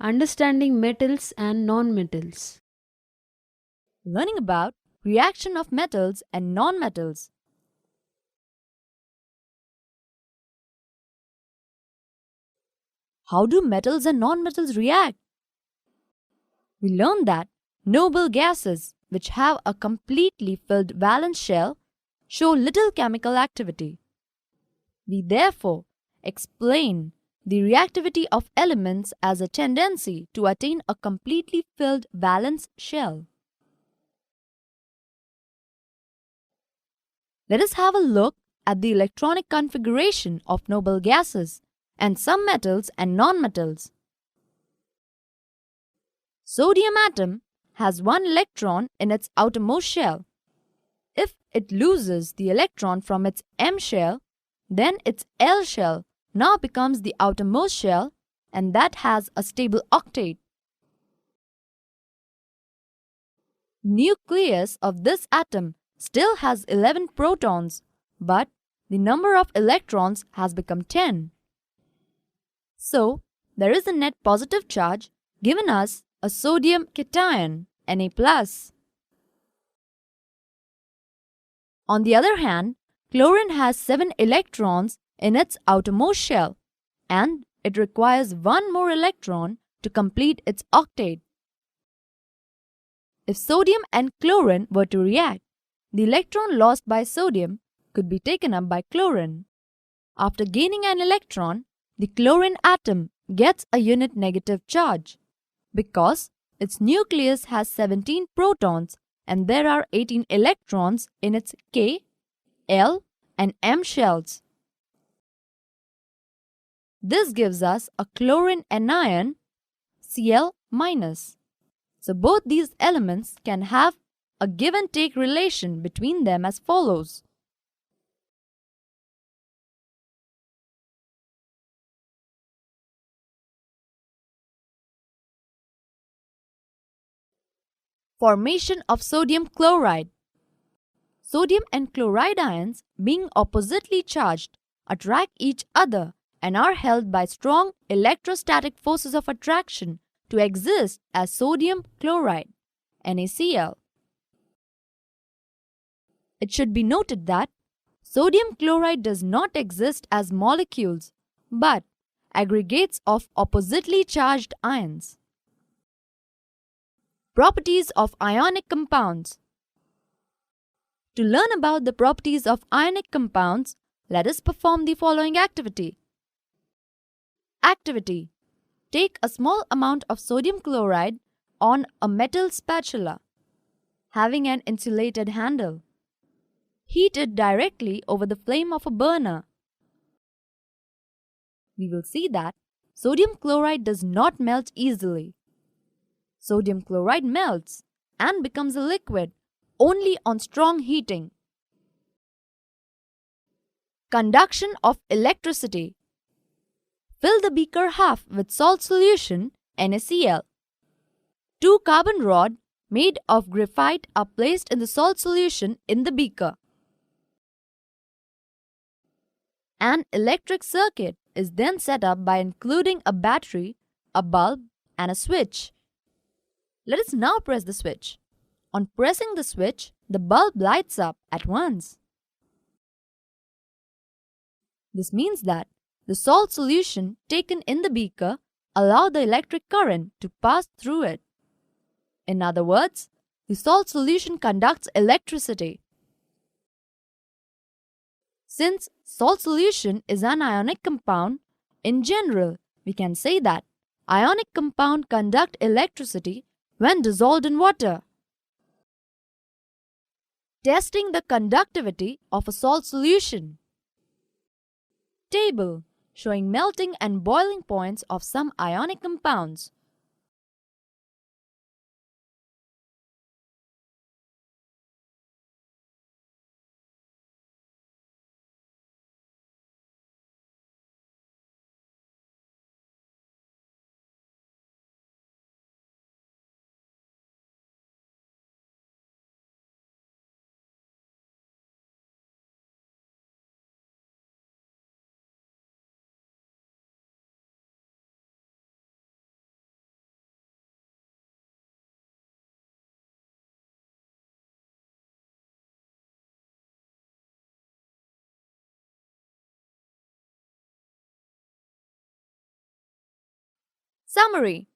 understanding metals and nonmetals. Learning about reaction of metals and nonmetals. How do metals and nonmetals react? We learned that noble gases, which have a completely filled valence shell, show little chemical activity. We therefore explain the reactivity of elements as a tendency to attain a completely filled valence shell. Let us have a look at the electronic configuration of noble gases and some metals and nonmetals. Sodium atom has one electron in its outermost shell. If it loses the electron from its M shell, then its L shell now becomes the outermost shell, and that has a stable octet. Nucleus of this atom still has 11 protons, but the number of electrons has become 10. So, there is a net positive charge given us a sodium cation, Na+. On the other hand, chlorine has 7 electrons in its outermost shell, and it requires one more electron to complete its octet. If sodium and chlorine were to react, the electron lost by sodium could be taken up by chlorine. After gaining an electron, the chlorine atom gets a unit negative charge because its nucleus has 17 protons and there are 18 electrons in its K, L, and M shells. This gives us a chlorine anion, Cl-. So both these elements can have a give and take relation between them as follows. Formation of sodium chloride. Sodium and chloride ions, being oppositely charged, attract each other and are held by strong electrostatic forces of attraction to exist as sodium chloride, NaCl. It should be noted that sodium chloride does not exist as molecules but aggregates of oppositely charged ions. Properties of ionic compounds. To learn about the properties of ionic compounds, let us perform the following activity. Activity. Take a small amount of sodium chloride on a metal spatula having an insulated handle. Heat it directly over the flame of a burner. We will see that sodium chloride does not melt easily. Sodium chloride melts and becomes a liquid only on strong heating. Conduction of electricity. Fill the beaker half with salt solution NaCl. 2 carbon rods made of graphite are placed in the salt solution in the beaker. An electric circuit is then set up by including a battery, a bulb, and a switch. Let us now press the switch. On pressing the switch, the bulb lights up at once. This means that the salt solution taken in the beaker allows the electric current to pass through it. In other words, the salt solution conducts electricity. Since salt solution is an ionic compound, in general, we can say that ionic compounds conduct electricity when dissolved in water. Testing the conductivity of a salt solution. Table showing melting and boiling points of some ionic compounds. Summary: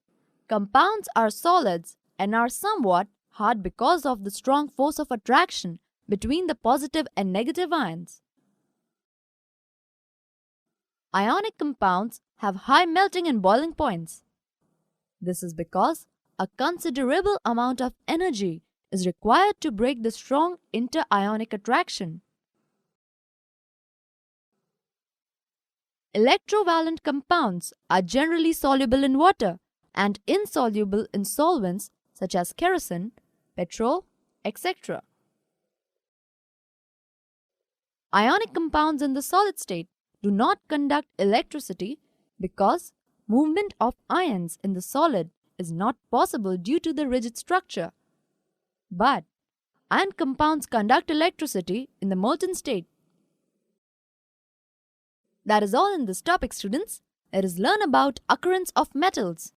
compounds are solids and are somewhat hard because of the strong force of attraction between the positive and negative ions. Ionic compounds have high melting and boiling points. This is because a considerable amount of energy is required to break the strong inter-ionic attraction. Electrovalent compounds are generally soluble in water and insoluble in solvents such as kerosene, petrol, etc. Ionic compounds in the solid state do not conduct electricity because movement of ions in the solid is not possible due to the rigid structure. But ion compounds conduct electricity in the molten state. That is all in this topic, students. Let us learn about occurrence of metals.